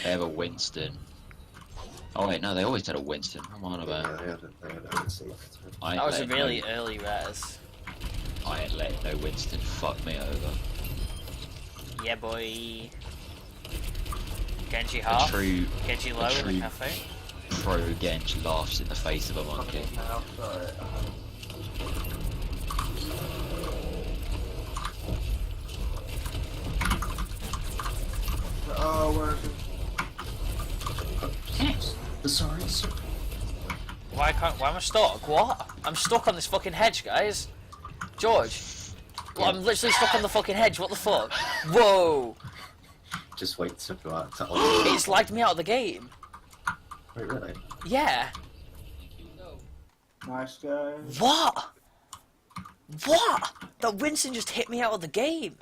They have a Winston. Oh wait, no, they always had a Winston. What am I on about? Yeah, they had a Winston. I ain't That was a letting really no, early res. I ain't letting no Winston fuck me over. Yeah, boy. Genji A half. true Genji low in the cafe. pro Genji laughs in the face of a monkey. Oh, where is it? Sorry, sir. Why am I stuck? What? I'm stuck on this fucking hedge, guys. George. Well, I'm literally stuck on the fucking hedge, what the fuck? Whoa! Just wait to It's lagged me out of the game. Wait, really? Yeah. Nice guys. What? What? That Winston just hit me out of the game.